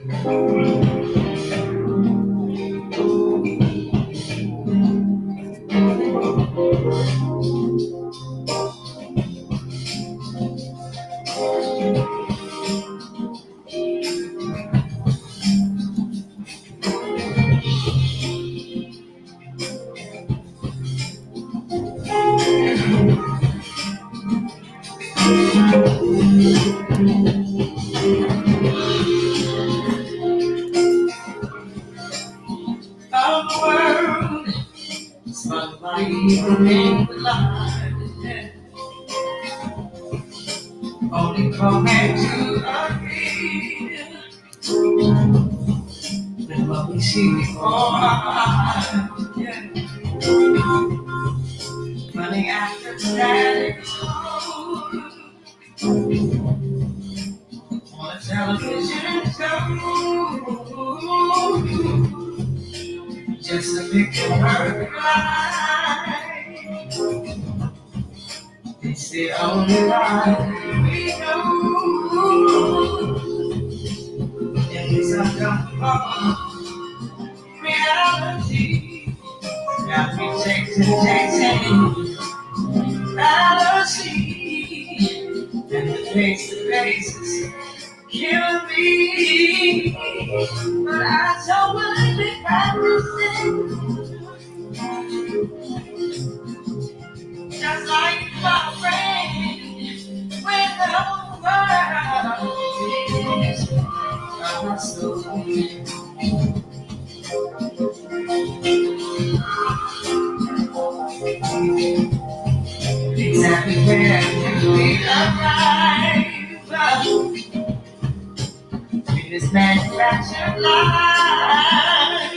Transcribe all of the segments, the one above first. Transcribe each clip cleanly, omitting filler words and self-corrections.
Of the world, spun by evil in the light, only coming to agree with what we see before our eyes. Yeah. Running after static on a television show, just a picture perfect life. It's the only life we know. And it's uncomfortable reality. Got me chasing reality. And the face is killing me. But I don't want to be practicing. Just like my friend with the whole world is my soul. Exactly where we arrive in this manufactured life.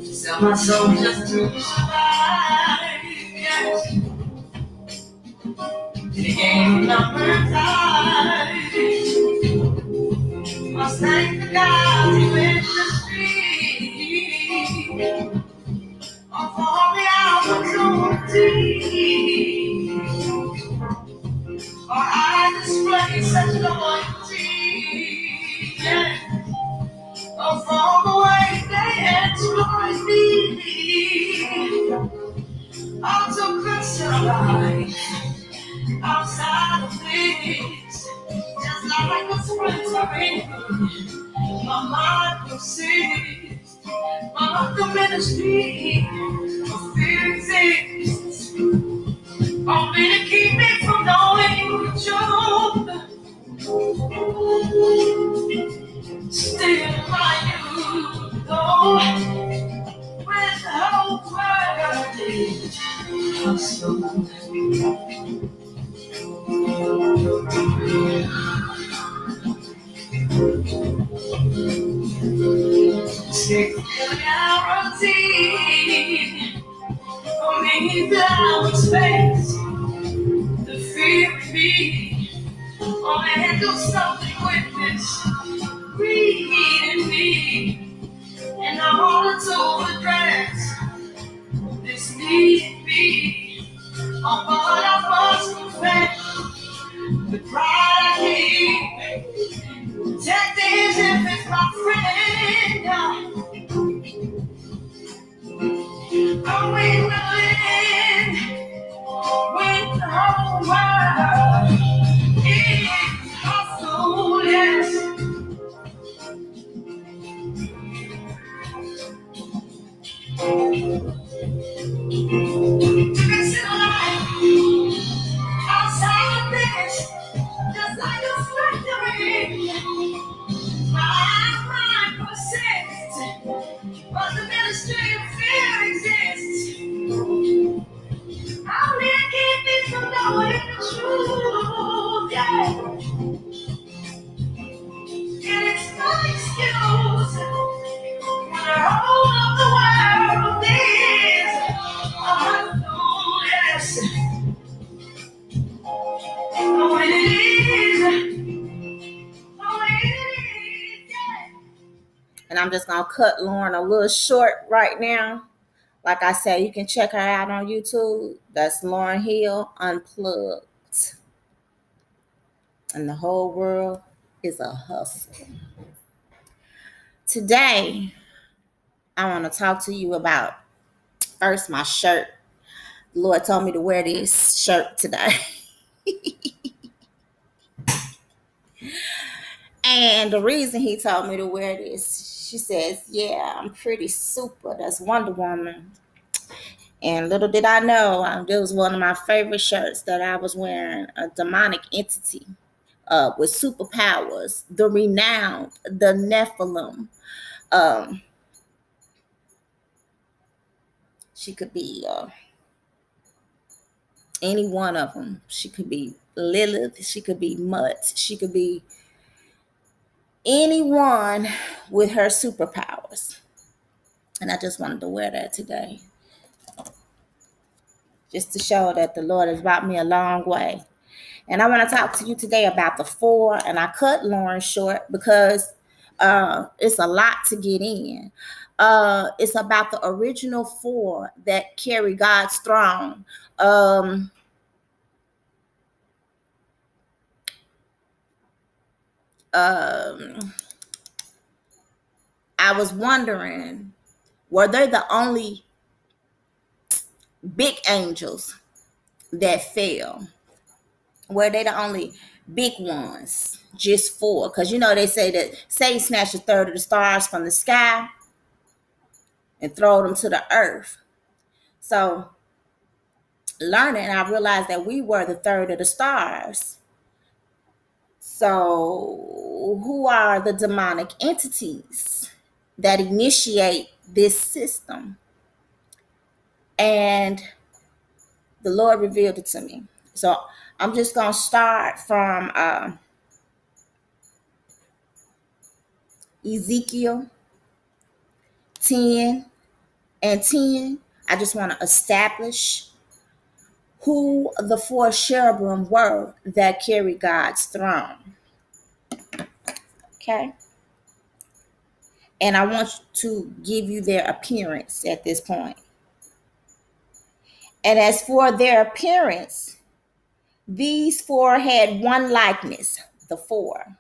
Sell my soul just to survive. Yes. In the game of numbers, must thank the God who in the street of all the opportunities. Or I display such loyalty, yeah, of all the ways they exploit me. I'm so concerned life outside of this, just like a spring. My mind persists, my local ministry of fear exists, only to keep me from knowing the truth. Still my youth, though, with the whole world is my soul. Security for me without space to fear me. Only handle something with this greed in me, and all it's overdressed. This need be, oh, but I must confess the pride I keep. Protect his if it's my friend. I'm willing with the whole world. It's hustle, yes. Consider life outside of this, just like a factory. My mind persists, but the ministry of fear exists. How did it keep me from knowing the truth? Yeah. And it's no excuse when the whole of the world is a hustle, yes. Oh, it is. Oh, it is, yeah. And I'm just going to cut Lauren a little short right now. Like I said, you can check her out on YouTube. That's Lauren Hill Unplugged. And the whole world is a hustle. Today, I want to talk to you about first my shirt. The Lord told me to wear this shirt today. And the reason he told me to wear this, she says, yeah, I'm pretty super. That's Wonder Woman. And little did I know, it was one of my favorite shirts that I was wearing, a demonic entity with superpowers, the renowned, the Nephilim. She could be any one of them. She could be Lilith. She could be Mutt. She could be anyone with her superpowers. And I just wanted to wear that today, just to show that the Lord has brought me a long way. And I want to talk to you today about the 4. And I cut Lauren short because it's a lot to get in. It's about the original 4 that carry God's throne. I was wondering, were they the only big angels that fell? Were they the only big ones? Just 4? Because they say that Satan snatched a third of the stars from the sky and throw them to the earth. So learning, I realized that we were the third of the stars. So who are the demonic entities that initiate this system? And the Lord revealed it to me. So I'm just going to start from Ezekiel 10 and 10. I just want to establish who the 4 cherubim were that carry God's throne. Okay? And I want to give you their appearance at this point. And as for their appearance, these 4 had one likeness, the 4.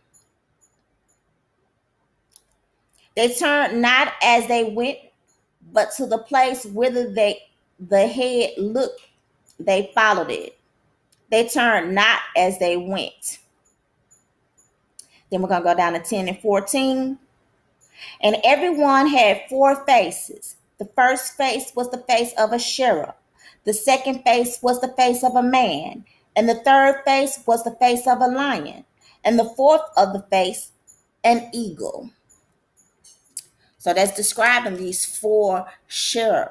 They turned not as they went, but to the place whither the head looked, they followed it. They turned not as they went. Then we're going to go down to 10 and 14. And everyone had 4 faces. The first face was the face of a cherub. The second face was the face of a man. And the third face was the face of a lion. And the fourth of the face, an eagle. So that's describing these 4 cherub.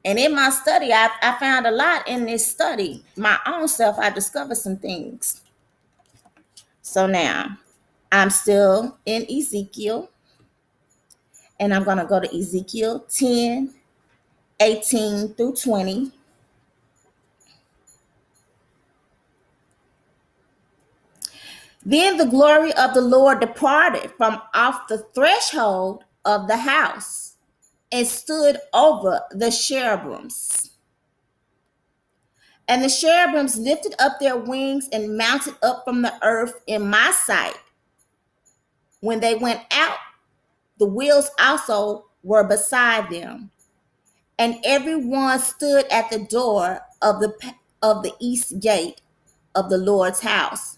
And in my study, I found a lot in this study. My own self, I discovered some things. So now, I'm still in Ezekiel. And I'm going to go to Ezekiel 10, 18 through 20. Then the glory of the Lord departed from off the threshold of the house and stood over the cherubims. And the cherubims lifted up their wings and mounted up from the earth in my sight. When they went out, the wheels also were beside them. And everyone stood at the door of the east gate of the Lord's house.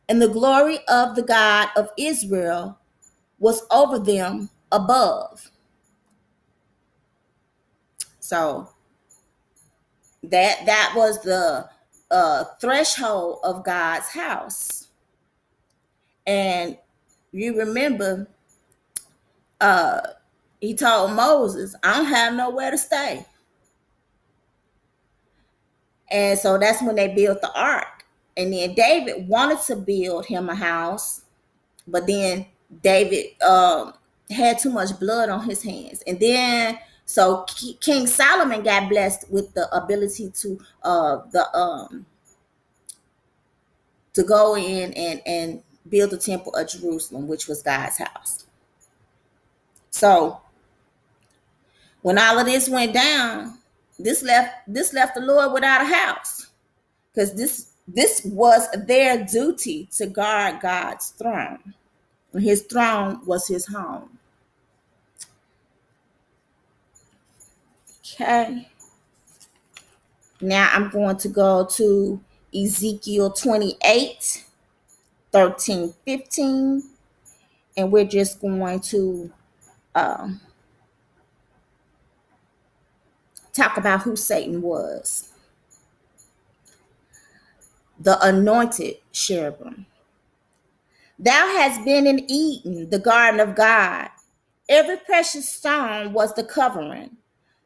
And the glory of the God of Israel was over them above. So that was the threshold of God's house. And you remember, he told Moses, I don't have nowhere to stay. And so that's when they built the ark. And then David wanted to build him a house, but then David had too much blood on his hands. And then so King Solomon got blessed with the ability to go in and build the temple of Jerusalem, which was God's house. So when all of this went down, this left the Lord without a house, because This was their duty to guard God's throne. His throne was his home. Okay. Now I'm going to go to Ezekiel 28, 13, 15. And we're just going to talk about who Satan was. The anointed cherubim. Thou hast been in Eden, the garden of God. Every precious stone was the covering,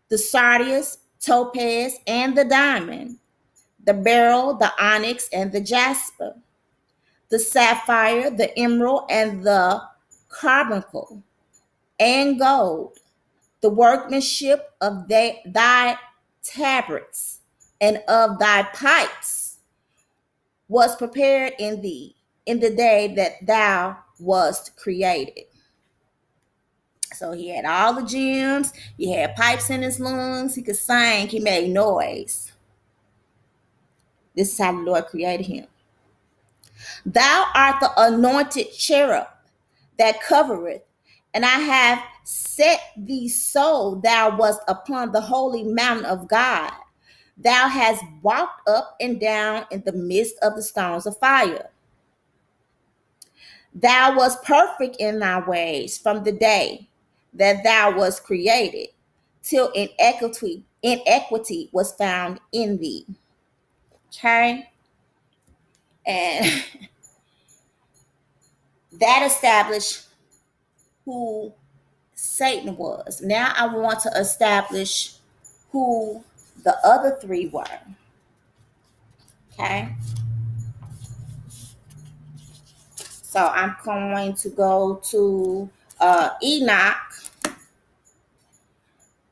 the sardius, topaz, and the diamond, the beryl, the onyx, and the jasper, the sapphire, the emerald, and the carbuncle, and gold, the workmanship of thy tabrets and of thy pipes was prepared in thee in the day that thou wast created. So he had all the gems, he had pipes in his lungs, he could sing, he made noise. This is how the Lord created him. Thou art the anointed cherub that covereth, and I have set thee so thou wast upon the holy mountain of God. Thou hast walked up and down in the midst of the stones of fire. Thou wast perfect in thy ways from the day that thou wast created, till inequity was found in thee. Okay? And that established who Satan was. Now I want to establish who the other three were. Okay? So I'm going to go to Enoch,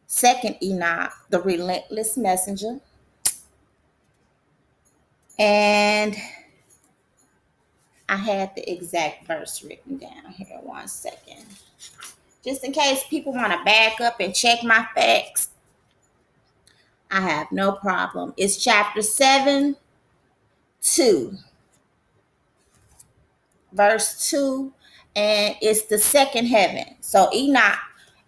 second Enoch, the relentless messenger. And I had the exact verse written down here. 1 second. Just in case people want to back up and check my facts, I have no problem. It's chapter 7, 2. Verse 2, and it's the second heaven. So Enoch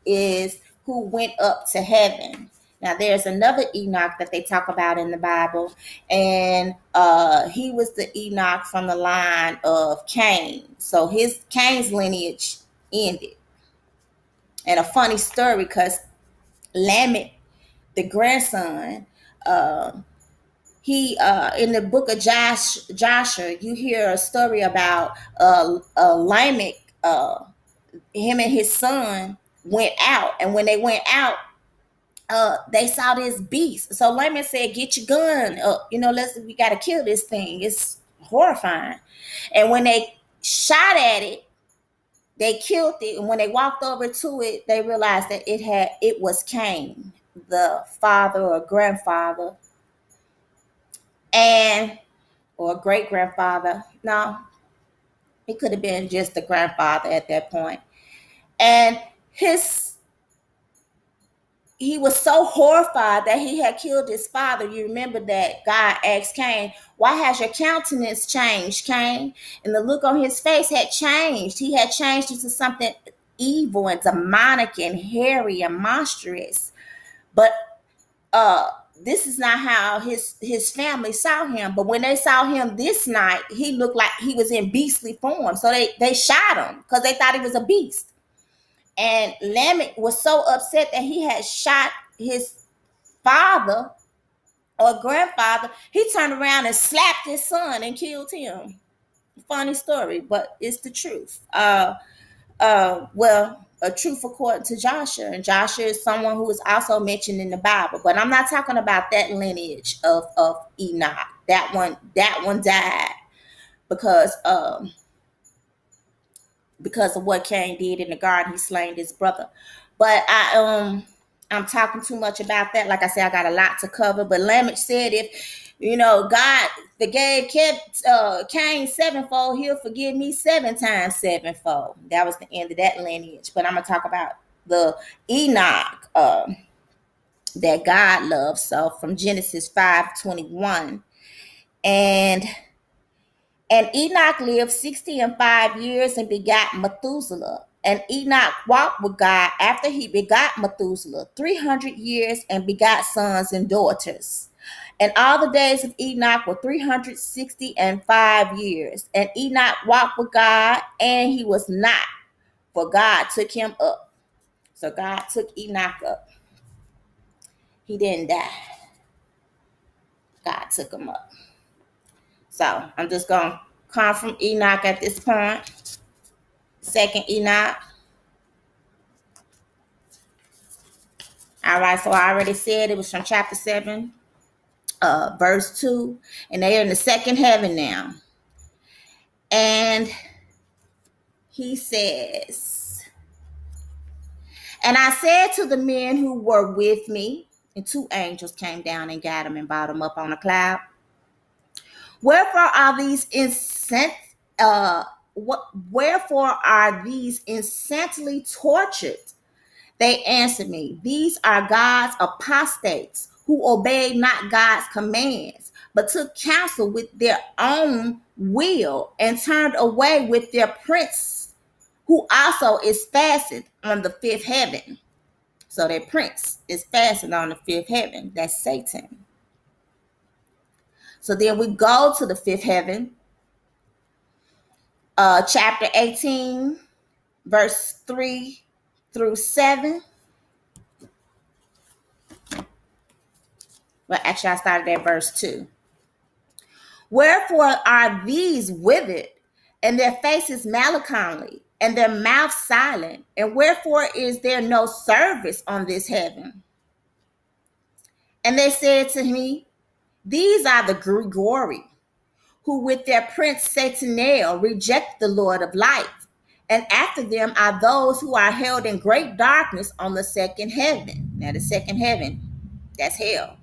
is who went up to heaven. Now there's another Enoch that they talk about in the Bible, and he was the Enoch from the line of Cain. So Cain's lineage ended. And a funny story, because Lamech, the grandson, he in the book of Joshua, you hear a story about Lamech. Him and his son went out, and when they went out, they saw this beast. So Lamech said, "Get your gun, we got to kill this thing. It's horrifying." And when they shot at it, they killed it. And when they walked over to it, they realized that it was Cain, the father or grandfather, or great grandfather. No, it could have been just the grandfather at that point. And he was so horrified that he had killed his father. You remember that God asked Cain, "Why has your countenance changed, Cain?" And the look on his face had changed. He had changed into something evil and demonic and hairy and monstrous. But this is not how his family saw him. But when they saw him this night, he looked like he was in beastly form. So they shot him because they thought he was a beast. And Lamech was so upset that he had shot his father or grandfather. He turned around and slapped his son and killed him. Funny story, but it's the truth. A truth according to Joshua. And Joshua is someone who is also mentioned in the Bible. But I'm not talking about that lineage of Enoch. That one died because of what Cain did in the garden. He slain his brother. But I'm talking too much about that. Like I said, I got a lot to cover. But Lamech said, if God forgave Cain sevenfold, he'll forgive me 7 times sevenfold. That was the end of that lineage. But I'm going to talk about the Enoch that God loves. So from Genesis 5:21. And Enoch lived 60 and 5 years and begat Methuselah. And Enoch walked with God after he begot Methuselah 300 years and begot sons and daughters. And all the days of Enoch were 365 years. And Enoch walked with God, and he was not, for God took him up. So God took Enoch up. He didn't die. God took him up. So I'm just going to come from Enoch at this point. Second Enoch. All right, so I already said it was from chapter 7, verse 2. And they are in the second heaven now. And he says, and I said to the men who were with me, and 2 angels came down and got him and brought him up on a cloud. Wherefore are these incessantly tortured? They answered me, these are God's apostates who obeyed not God's commands, but took counsel with their own will and turned away with their prince, who also is fastened on the 5th heaven. So their prince is fastened on the 5th heaven. That's Satan. So then we go to the 5th heaven, chapter 18, verse 3 through 7. Well, actually, I started at verse 2. Wherefore are these withered, and their faces melancholy, and their mouths silent? And wherefore is there no service on this heaven? And they said to me, these are the Gregory, who with their prince Satanael reject the Lord of light. And after them are those who are held in great darkness on the second heaven. Now the second heaven, that's hell.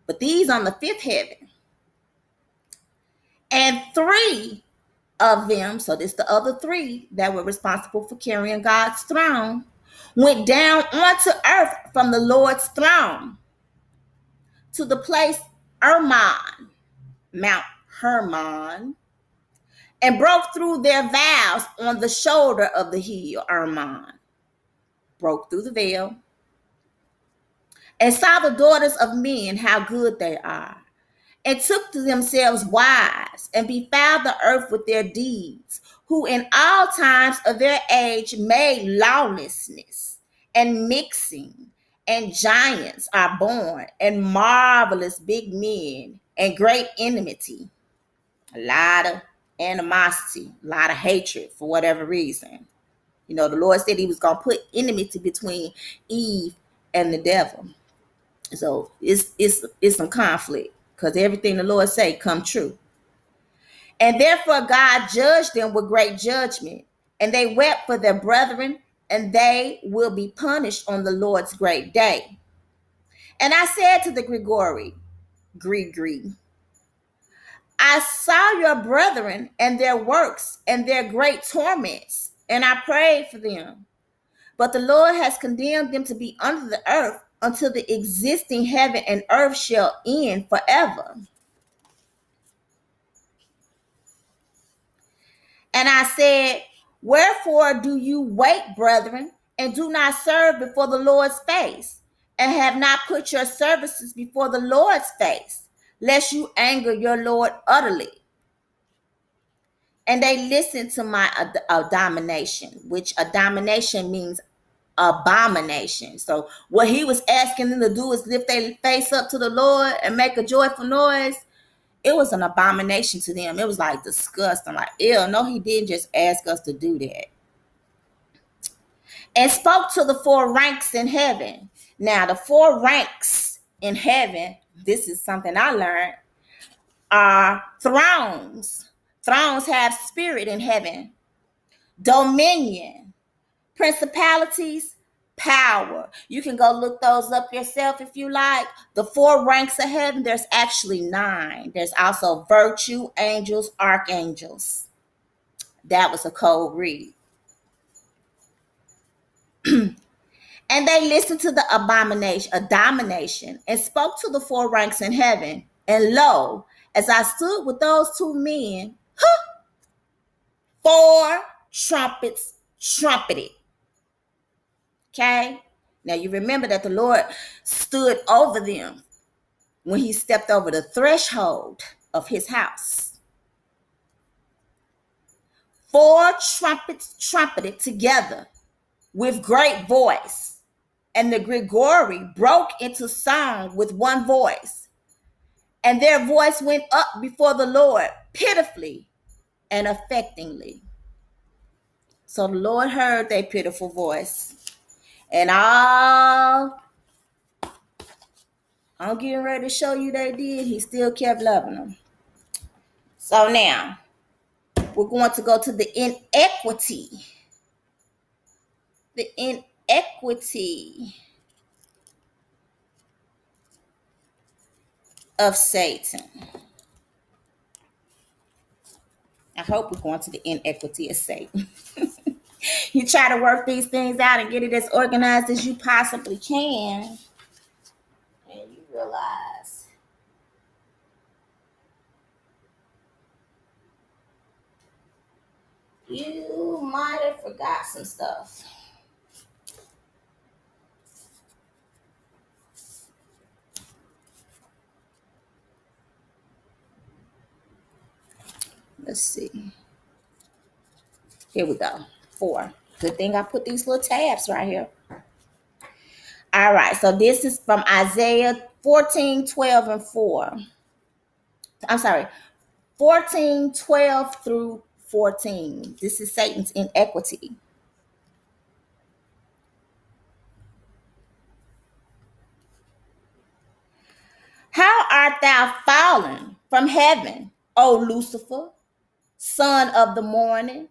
But these on the 5th heaven. And 3 of them, so this the other 3 that were responsible for carrying God's throne, went down onto earth from the Lord's throne to the place Hermon, Mount Hermon, and broke through their vows on the shoulder of the hill Hermon. Broke through the veil and saw the daughters of men, how good they are, and took to themselves wives, and befouled the earth with their deeds, who in all times of their age made lawlessness and mixing, and giants are born, and marvelous big men, and great enmity. A lot of animosity, a lot of hatred for whatever reason. You know, the Lord said he was going to put enmity between Eve and the devil. So it's some conflict, because everything the Lord say come true. And therefore God judged them with great judgment, and they wept for their brethren, and they will be punished on the Lord's great day. And I said to the Gregory, I saw your brethren and their works and their great torments, and I prayed for them. But the Lord has condemned them to be under the earth until the existing heaven and earth shall end forever. And I said, wherefore do you wait, brethren, and do not serve before the Lord's face, and have not put your services before the Lord's face, lest you anger your Lord utterly? And they listened to my abomination, which abomination means abomination. So what he was asking them to do is lift their face up to the Lord and make a joyful noise. It was an abomination to them. It was like disgusting. Like, ew, no, he didn't just ask us to do that. And spoke to the 4 ranks in heaven. Now, the 4 ranks in heaven, this is something I learned, are thrones. Thrones have spirit in heaven. Dominion, principalities, power. You can go look those up yourself if you like. The 4 ranks of heaven, there's actually 9. There's also virtue, angels, archangels. That was a cold read. And they listened to the abomination, and spoke to the 4 ranks in heaven, And lo, as I stood with those two men, 4 trumpets trumpeted. Okay? Now you remember that the Lord stood over them when he stepped over the threshold of his house. 4 trumpets trumpeted together with great voice, and the Gregory broke into song with one voice, and their voice went up before the Lord pitifully and affectingly. So the Lord heard their pitiful voice, and all I'm getting ready to show you they did, he still kept loving them. So now we're going to go to the inequity. The inequity of Satan. I hope we're going to the inequity of Satan. You try to work these things out and get it as organized as you possibly can, and you realize you might have forgot some stuff. Let's see. Here we go. 4. Good thing I put these little tabs right here. All right. So this is from Isaiah 14, 12, and 4. I'm sorry. 14, 12 through 14. This is Satan's inequity. How art thou fallen from heaven, O Lucifer, son of the morning?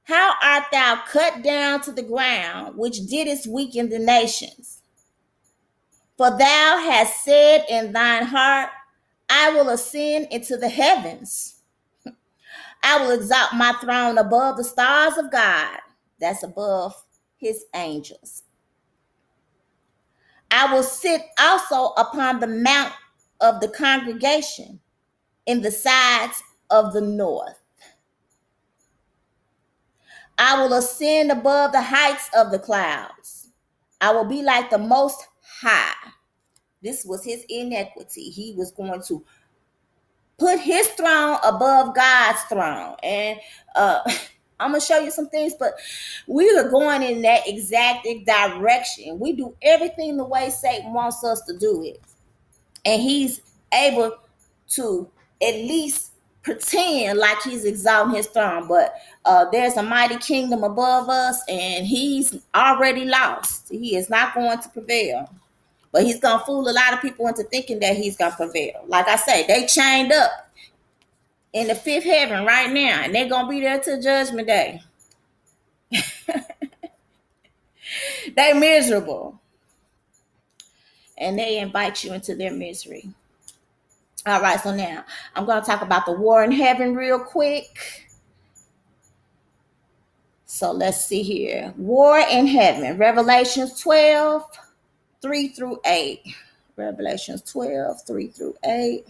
How art thou cut down to the ground, which didst weaken the nations? For thou hast said in thine heart, I will ascend into the heavens. I will exalt my throne above the stars of God. That's above his angels. I will sit also upon the mount of the congregation in the sides of the north. I will ascend above the heights of the clouds. I will be like the Most High. This was his inequity. He was going to put his throne above God's throne. And I'm going to show you some things, but we are going in that exact direction. We do everything the way Satan wants us to do it. And he's able to at least pretend like he's exalting his throne. But there's a mighty kingdom above us, and he's already lost. He is not going to prevail. But he's going to fool a lot of people into thinking that he's going to prevail. Like I say, they chained up in the 5th heaven right now, and they're going to be there till Judgment Day. They miserable. And they invite you into their misery. All right, so now I'm going to talk about the war in heaven real quick. So let's see here. War in heaven. Revelations 12, 3 through 8. Revelations 12, 3 through 8.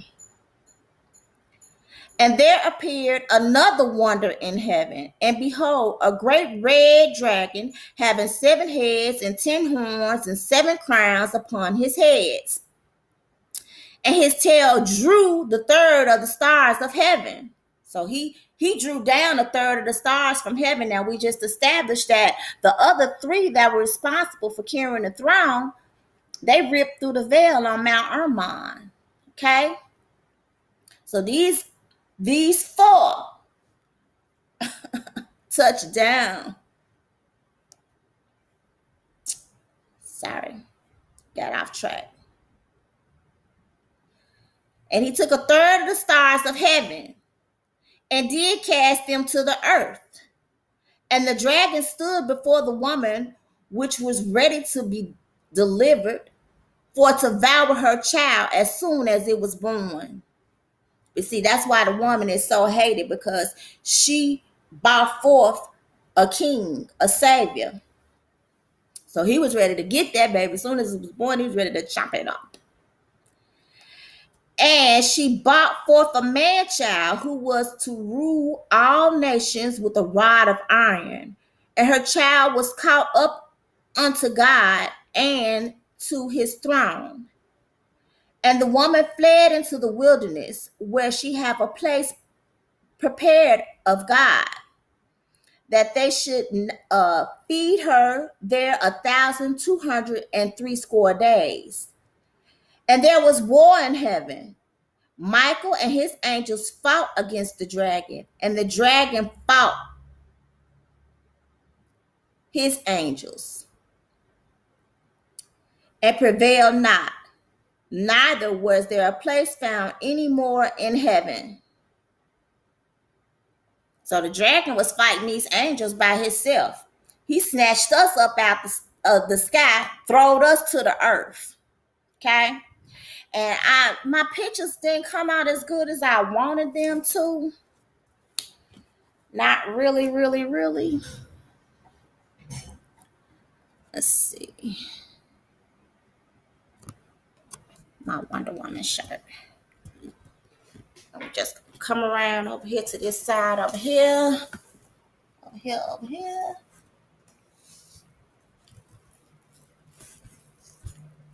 And there appeared another wonder in heaven, and behold, a great red dragon, having 7 heads and 10 horns and 7 crowns upon his heads. And his tail drew the third of the stars of heaven. So he drew down a third of the stars from heaven. Now we just established that the other 3 that were responsible for carrying the throne, they ripped through the veil on Mount Hermon. Okay? So these 4 touched down. Sorry, got off track. And he took a third of the stars of heaven and did cast them to the earth. And the dragon stood before the woman, which was ready to be delivered, for to devour her child as soon as it was born. You see, that's why the woman is so hated, because she brought forth a king, a savior. So he was ready to get that baby. As soon as it was born, he was ready to chop it up. And she brought forth a man child who was to rule all nations with a rod of iron. And her child was caught up unto God and to his throne. And the woman fled into the wilderness, where she had a place prepared of God, that they should feed her there 1,260 days. And there was war in heaven. Michael and his angels fought against the dragon, and the dragon fought his angels and prevailed not. Neither was there a place found any more in heaven. So the dragon was fighting these angels by himself. He snatched us up out of the sky, throwed us to the earth. Okay? And my pictures didn't come out as good as I wanted them to. Not really, really, really. Let's see. My Wonder Woman shirt. Let me just come around over here to this side over here. Over here, over here.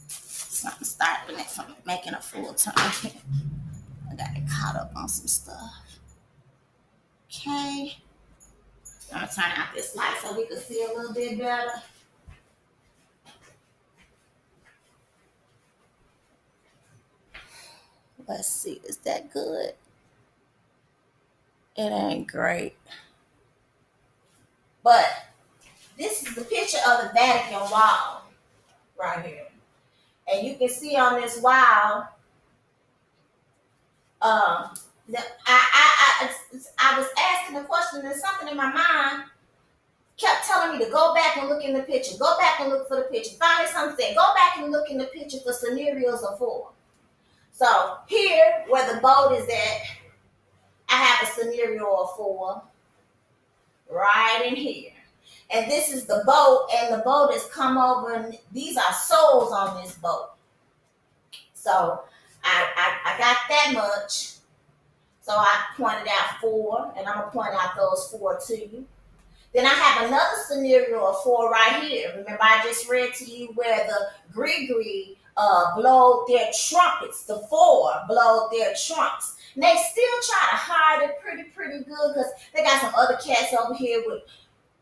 Something started from making a full turn. I got it caught up on some stuff. Okay. I'm gonna turn out this light so we can see a little bit better. Let's see, is that good? It ain't great. But this is the picture of the Vatican wall right here. And you can see on this wall, I was asking a question and something in my mind kept telling me to go back and look in the picture. Go back and look for the picture. Finally, something said, go back and look in the picture for scenarios of 4. So here, where the boat is at, I have a scenario of 4 right in here. And this is the boat, and the boat has come over, and these are souls on this boat. So I got that much. So I pointed out 4, and I'm going to point out those 4 to you. Then I have another scenario of 4 right here. Remember, I just read to you where the Grigri blowed their trumpets. The 4 blowed their trumps. And they still try to hide it pretty good because they got some other cats over here with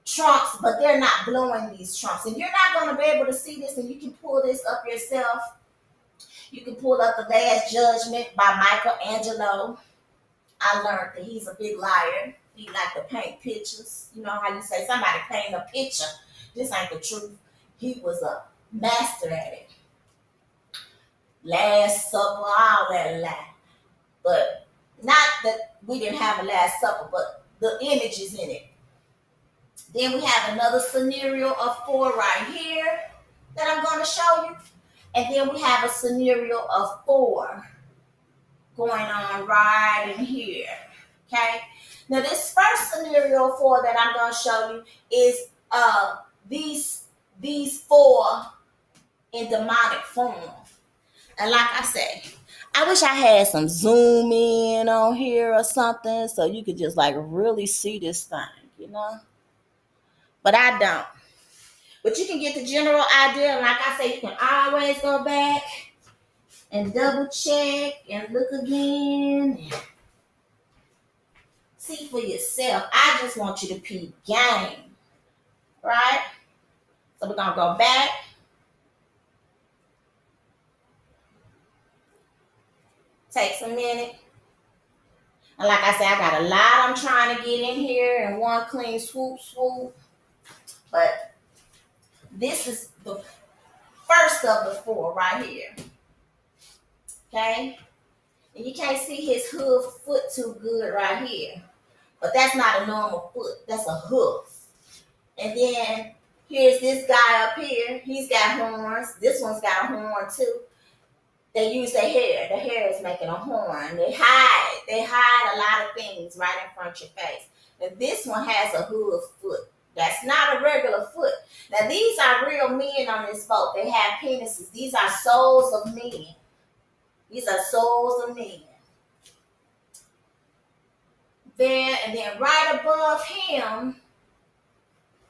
trumps, but they're not blowing these trumps. And you're not going to be able to see this, and you can pull this up yourself. You can pull up The Last Judgment by Michelangelo. I learned that he's a big liar. He like to paint pictures. You know how you say somebody paint a picture. This ain't the truth. He was a master at it. Last Supper, all that lie. But not that we didn't have a Last Supper, but the images in it. Then we have another scenario of 4 right here that I'm going to show you. And then we have a scenario of 4 going on right in here. Okay? Now this first scenario 4 that I'm going to show you is these 4 in demonic form. And like I say, I wish I had some zoom in on here or something so you could just like really see this thing, you know? But I don't. But you can get the general idea. And like I say, you can always go back and double check and look again. And see for yourself. I just want you to peep game. Right? So we're going to go back. Takes a minute. And like I said, I got a lot I'm trying to get in here in one clean swoop. But this is the first of the 4 right here. Okay? And you can't see his foot too good right here. But that's not a normal foot. That's a hoof. And then here's this guy up here. He's got horns. This one's got a horn too. They use their hair. The hair is making a horn. They hide a lot of things right in front of your face. And this one has a hoof foot. That's not a regular foot. Now, these are real men on this boat. They have penises. These are souls of men. These are souls of men. There, and then right above him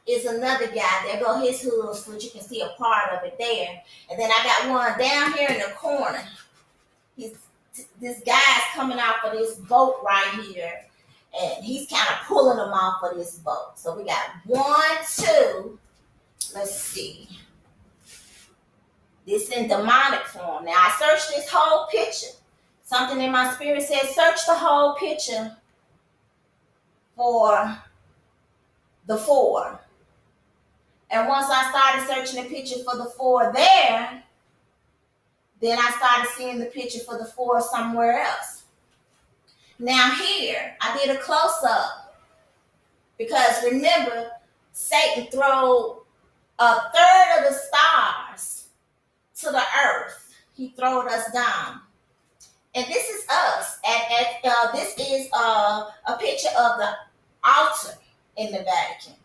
is another guy. There go his hooves, which you can see a part of it there. And then I got one down here in the corner. This guy's coming out for this boat right here, and he's kind of pulling them off of this boat. So we got 1, 2. Let's see. This in demonic form. Now I searched this whole picture. Something in my spirit says search the whole picture for the 4. And once I started searching the picture for the 4 there, then I started seeing the picture for the 4 somewhere else. Now here, I did a close-up because remember, Satan threw 1/3 of the stars to the earth. He throwed us down. And this is us. This is a picture of the altar in the Vatican.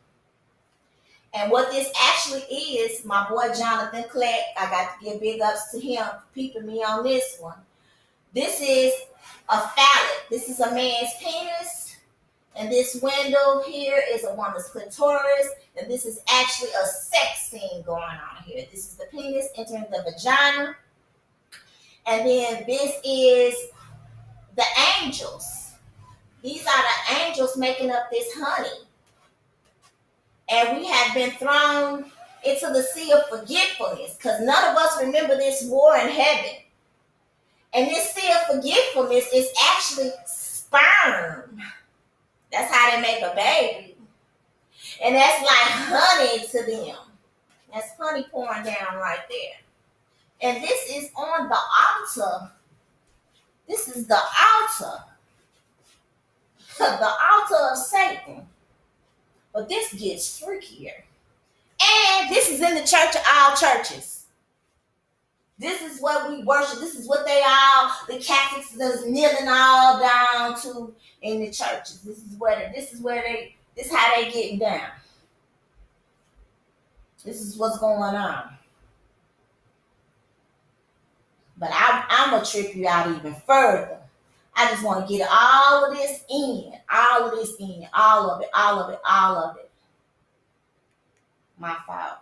And what this actually is, my boy Jonathan Kleck, I got to give big ups to him for peeping me on this one. This is a phallic. This is a man's penis. And this window here is a woman's clitoris. And this is actually a sex scene going on here. This is the penis entering the vagina. And then this is the angels. These are the angels making up this honey. And we have been thrown into the sea of forgetfulness because none of us remember this war in heaven. And this sea of forgetfulness is actually sperm. That's how they make a baby. And that's like honey to them. That's honey pouring down right there. And this is on the altar. This is the altar. The altar of Satan. But this gets freakier. And this is in the church of all churches. This is what we worship. This is what they all, the Catholics is kneeling all down to in the churches. This is how they getting down. This is what's going on. But I'm going to trip you out even further. I just want to get all of this in. All of this in. All of it. All of it. All of it. My fault.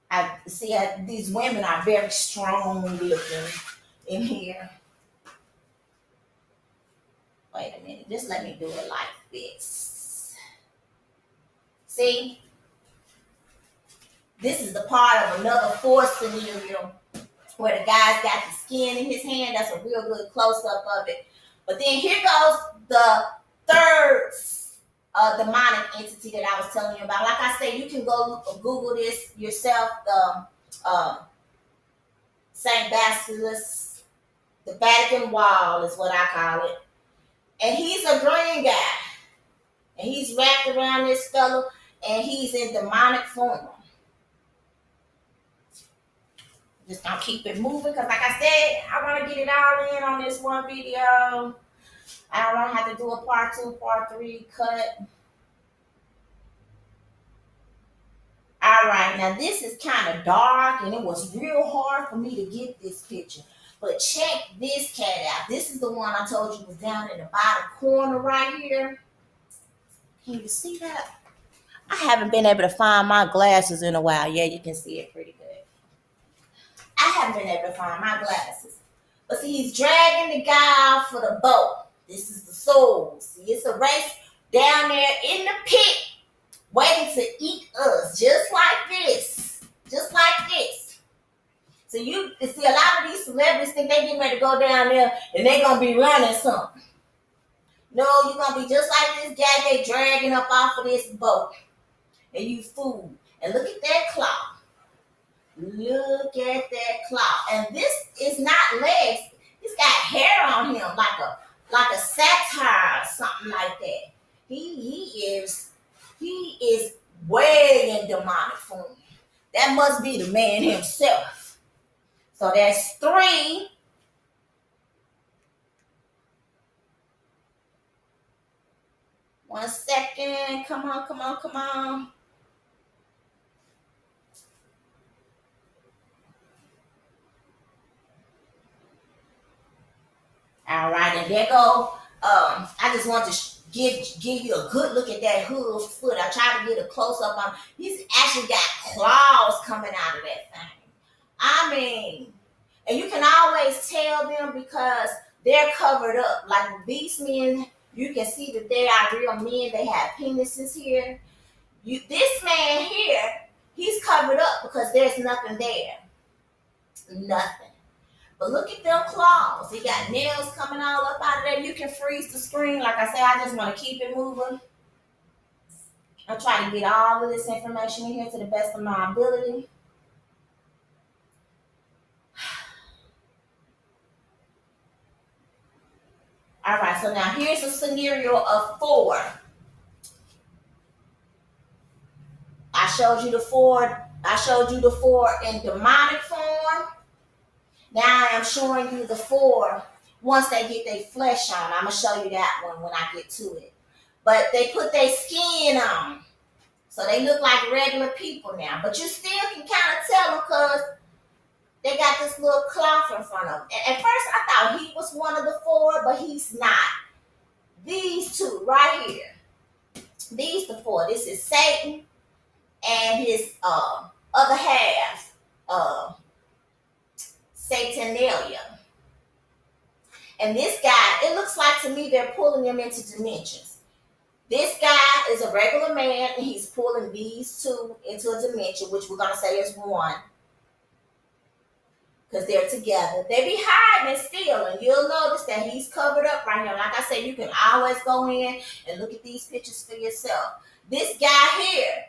I see these women are very strong looking in here. Wait a minute. Just let me do it like this. See? This is the part of another 4 scenario where the guy's got the skin in his hand. That's a real good close-up of it. But then here goes the 3rd demonic entity that I was telling you about. Like I said, you can go Google this yourself. The St. Basileus, the Vatican Wall is what I call it. And he's a green guy. And he's wrapped around this fellow, and he's in demonic form. Just gonna keep it moving because, like I said, I want to get it all in on this one video. I don't want to have to do a part 2, part 3 cut. All right, now this is kind of dark, and it was real hard for me to get this picture. But check this cat out. This is the one I told you was down in the bottom corner right here. Can you see that? I haven't been able to find my glasses in a while. Yeah, you can see it pretty good. I haven't been able to find my glasses. But see, he's dragging the guy off for the boat. This is the soul. See, it's a race down there in the pit waiting to eat us. Just like this. Just like this. So you see, a lot of these celebrities think they getting ready to go down there and they're going to be running something. No, you're going to be just like this guy they dragging up off of this boat. And you fool. And look at that claw. Look at that claw. And this is not legs. He's got hair on him like a satire or something like that. He is way in demonic form. That must be the man himself. So that's 3. One second. Come on, come on, come on. All right, and there go. I just want to give you a good look at that hood foot. I tried to get a close up on. He's actually got claws coming out of that thing. I mean, and you can always tell them because they're covered up. Like beast men, you can see that they are real men. They have penises here. This man here, he's covered up because there's nothing there. Nothing. But look at them claws. He got nails coming all up out of there. You can freeze the screen. Like I said, I just want to keep it moving. I try to get all of this information in here to the best of my ability. All right, so now here's a scenario of 4. I showed you the 4. I showed you the 4 in demonic form. Now I am showing you the 4 once they get their flesh on. I'm going to show you that one when I get to it. But they put their skin on. So they look like regular people now. But you still can kind of tell them because they got this little cloth in front of them. And at first I thought he was one of the 4, but he's not. These 2 right here. These the 4. This is Satan and his other half, Satanelia. And this guy, it looks like to me they're pulling him into dimensions. This guy is a regular man, and he's pulling these 2 into a dimension, which we're going to say is 1. Because they're together. They be hiding and stealing. You'll notice that he's covered up right here. Like I said, you can always go in and look at these pictures for yourself. This guy here,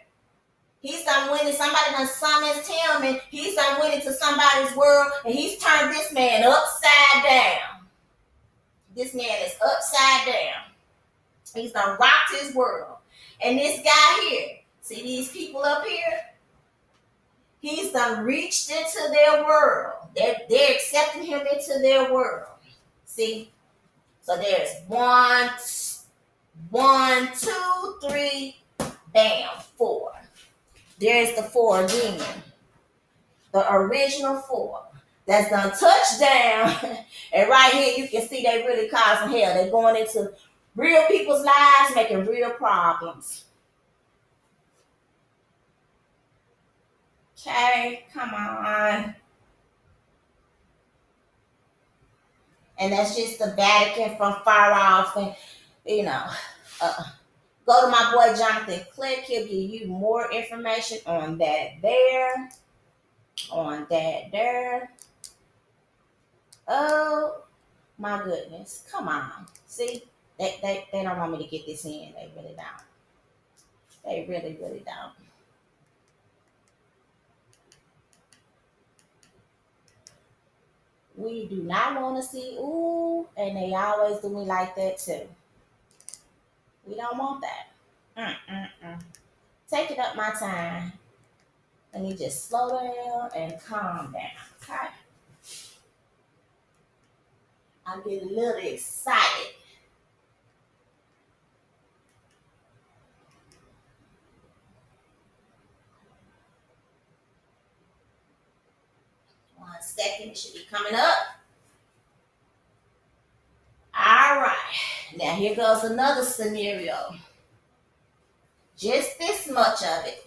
he's done went in, somebody done summoned him, and he's done went into somebody's world, and he's turned this man upside down. This man is upside down. He's done rocked his world. And this guy here, see these people up here? He's done reached into their world. They're accepting him into their world. See? So there's 1, 2, 3, bam, 4. There's the 4 again. The original 4. That's done touchdown. And right here you can see they really causing hell. They're going into real people's lives, making real problems. Okay, come on. And that's just the Vatican from far off. And, you know, go to my boy Jonathan Click. He'll give you more information on that there. On that there. Oh, my goodness. Come on. See? They don't want me to get this in. They really don't. They really, really don't. We do not want to see, ooh, and they always do me like that too. We don't want that. Take it up my time. Let me just slow down and calm down, okay? I get a little excited. Second, it should be coming up. All right, now here goes another scenario. Just this much of it.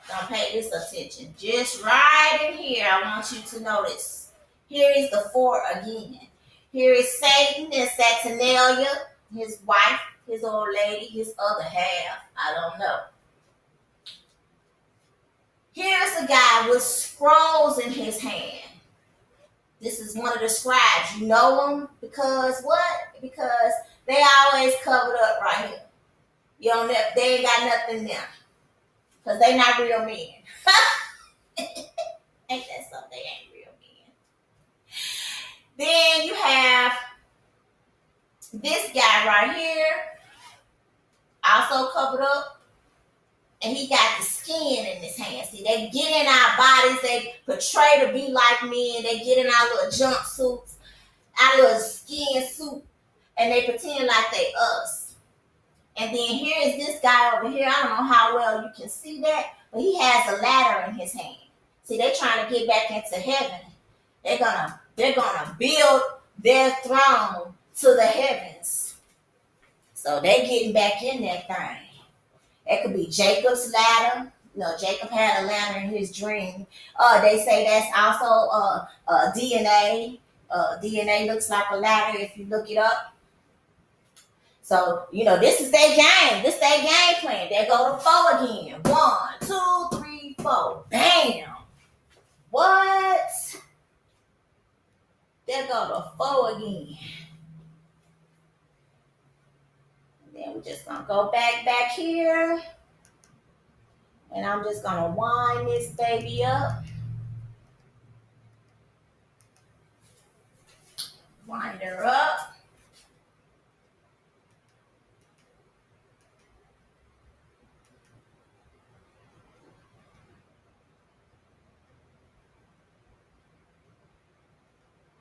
Don't pay this attention. Just right in here, I want you to notice. Here is the 4 again. Here is Satan and Satanelia, his wife, his old lady, his other half. I don't know. Here's a guy with scrolls in his hand. This is one of the scribes. You know them because what? Because they always covered up right here. You don't know, they ain't got nothing there. Because they not real men. Ain't that something? They ain't real men. Then you have this guy right here. Also covered up. And he got the skin in his hand. See, they get in our bodies. They portray to be like men. They get in our little jumpsuits, our little skin suit, and they pretend like they us. And then here is this guy over here. I don't know how well you can see that, but he has a ladder in his hand. See, they're trying to get back into heaven. They're gonna build their throne to the heavens. So they getting back in that thing. It could be Jacob's ladder. Jacob had a ladder in his dream. They say that's also DNA. DNA looks like a ladder if you look it up. So, this is their game. This is their game plan. They go to 4 again. 1, 2, 3, 4. Bam. What? They go to 4 again. And then we're just going to go back here. And I'm just going to wind this baby up. Wind her up.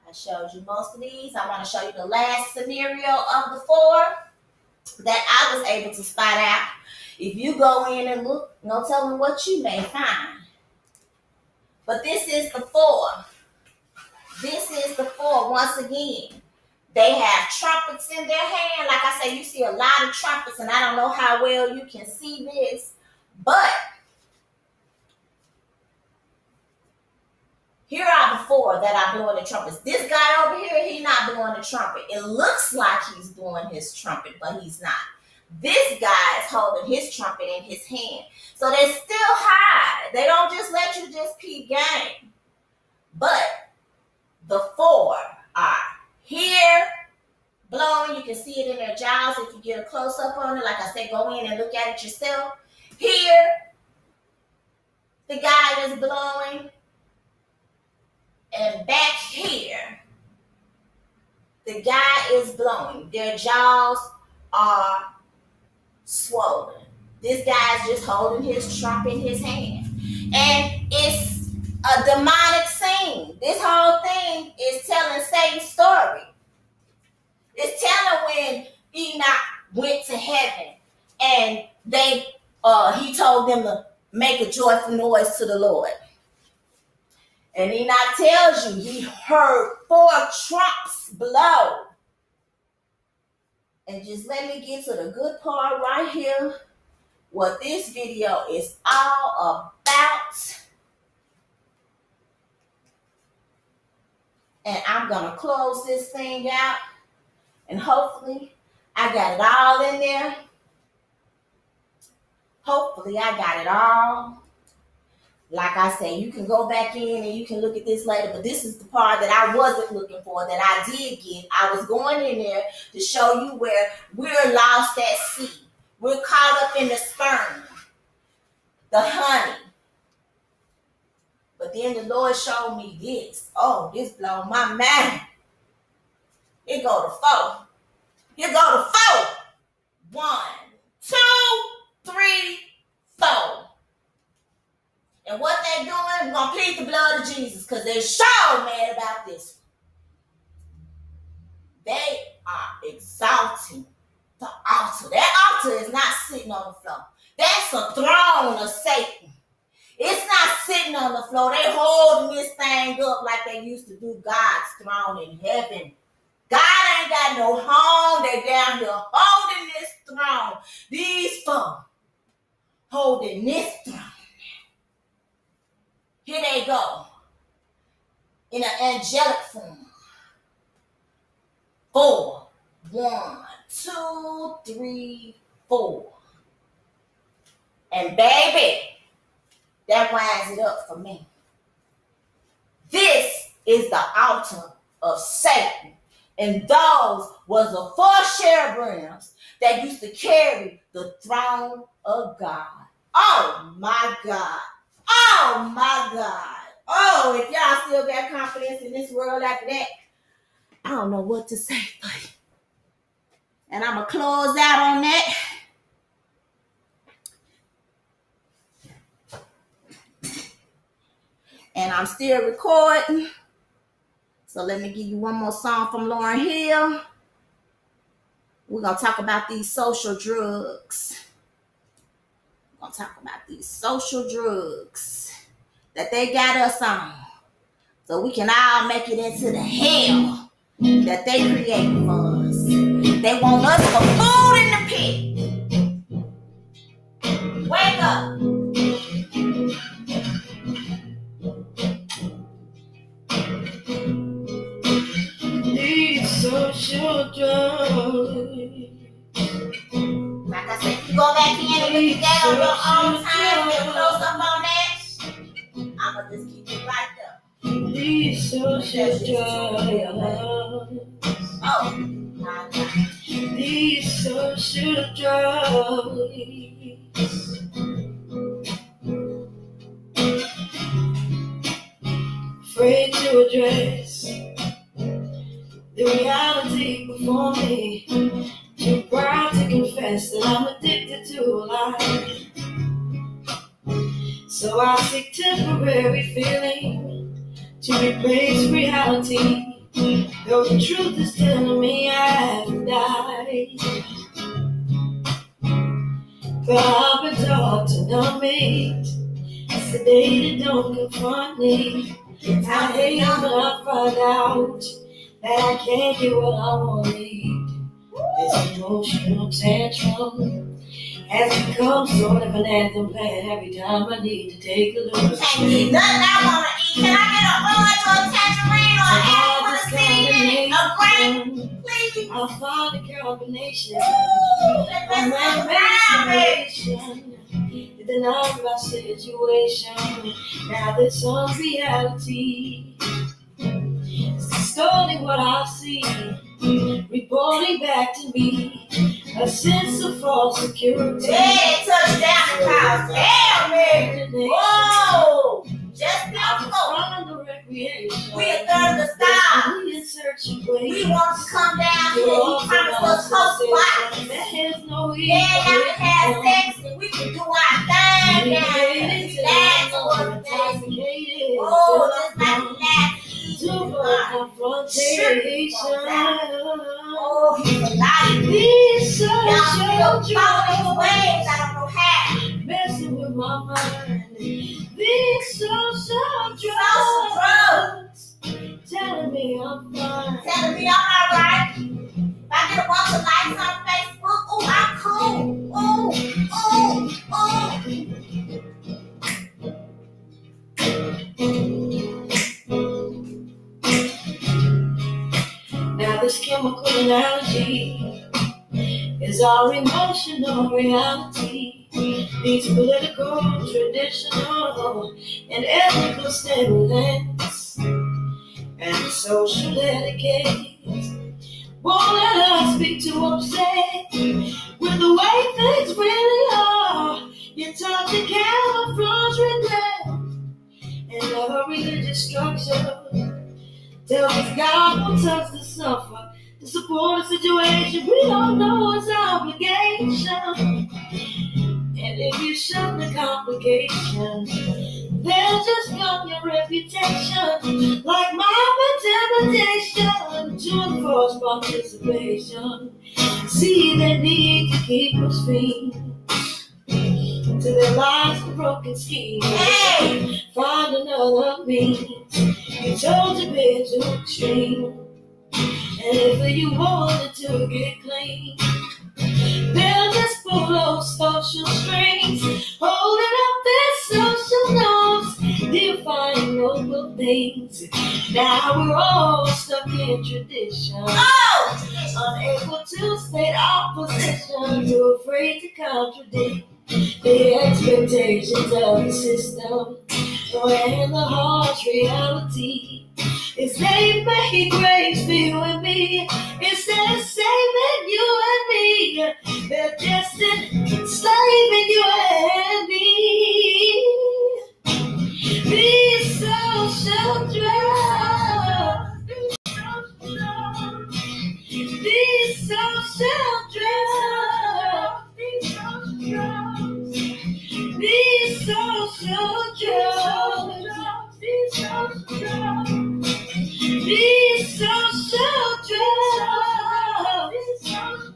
I showed you most of these. I want to show you the last scenario of the 4 that I was able to spot out. If you go in and look, no telling what you may find. But this is the 4. This is the 4 once again. They have trumpets in their hand. Like I say, you see a lot of trumpets, and I don't know how well you can see this, but here are the 4 that are blowing the trumpets. This guy over here, he's not blowing the trumpet. It looks like he's blowing his trumpet, but he's not. This guy is holding his trumpet in his hand. So they still hide. They don't just let you just peep game. But the 4 are here blowing. You can see it in their jaws if you get a close-up on it. Like I said, go in and look at it yourself. Here, the guy is blowing. And back here, the guy is blowing. Their jaws are swollen. This guy's just holding his trumpet in his hand. And it's a demonic scene. This whole thing is telling Satan's story. It's telling when Enoch went to heaven and he told them to make a joyful noise to the Lord. And Enoch tells you he heard 4 trumps blow. And just let me get to the good part right here. What this video is all about. And I'm going to close this thing out. And hopefully I got it all in there. Hopefully I got it all. Like I say, you can go back in and you can look at this later, but this is the part that I wasn't looking for, that I did get. I was going in there to show you where we're lost at sea. We're caught up in the sperm, the honey. But then the Lord showed me this. Oh, this blew my mind. It go to 4. It go to 4. 1, 2, 3, 4. And what they doing, we're going to plead the blood of Jesus because they're sure mad about this. They are exalting the altar. That altar is not sitting on the floor. That's a throne of Satan. It's not sitting on the floor. They holding this thing up like they used to do God's throne in heaven. God ain't got no home. They down here holding this throne. These 4 holding this throne. Here they go. In an angelic form. 4. 1, 2, 3, 4. And baby, that winds it up for me. This is the altar of Satan. And those was the 4 cherubims that used to carry the throne of God. Oh my God. Oh my God. Oh, if y'all still got confidence in this world after that, I don't know what to say for you. And I'm going to close out on that. And I'm still recording. So let me give you one more song from Lauryn Hill. We're going to talk about these social drugs. We're going to talk about these social drugs that they got us on. So we can all make it into the hell that they create for us. They want us for food in the pit. Wake up. These social drugs. Like I said, you go back in and look at that on your own time, get close up on that. I'ma just keep it right there. These social drugs. Oh, these social drugs. Afraid to address the reality before me. Too proud to confess that I'm addicted to a lie. So I seek temporary feeling to replace reality, though the truth is telling me I have died. But I've been taught to numb it, sedated, don't confront me. I hate when I find out that I can't get what I want. This emotional tantrum has become sort of an anthem playing every time I need to take a look. Can't get nothing I want to eat. Can I get a orange or a tangerine or an apple with a seed in it? A grape, please. I'll find a combination of to deny my situation. Now there's some reality. It's distorting what I see, reporting back to me a sense of false security. Hey, touchdown the house. Damn, man. Whoa. Just find the recreation. We are third the style. We in search of ways. We want to come down here. You promised us host wives. There's no Yeah, have to have sex and we can do our thing down here. That's what we're intoxicated. Oh, just like that. Confrontation. Oh, he's a liar. These Y'all still following ways. I don't know how. Messing with my mind. These social drugs. Telling me I'm fine. Telling me I'm alright. If I get a bunch of likes on Facebook, oh, I'm cool. Oh. Now this chemical analogy is our emotional reality. These political, traditional, and ethical stimulants and social etiquette won't let us be too upset with the way things really are. You're taught to camouflage regret and our religious structure tells us God wants us to suffer to support a situation we don't know is our obligation. And if you shun the complications, they'll just come your reputation. Like mob intimidation to enforce participation. See the need to keep us feed to their lives and broken schemes. Hey! Find another means. You chose to be too extreme. And if you wanted to get clean, they'll just pull those social strings, holding up their social norms, defying noble things. Now we're all stuck in tradition, unable to state our position, too afraid to contradict the expectations of the system. When the harsh reality is they make grace for you and me, instead of saving you and me, they're just enslaving you and me. These social drugs, these social drugs, these social drugs, these social drugs. These social drugs,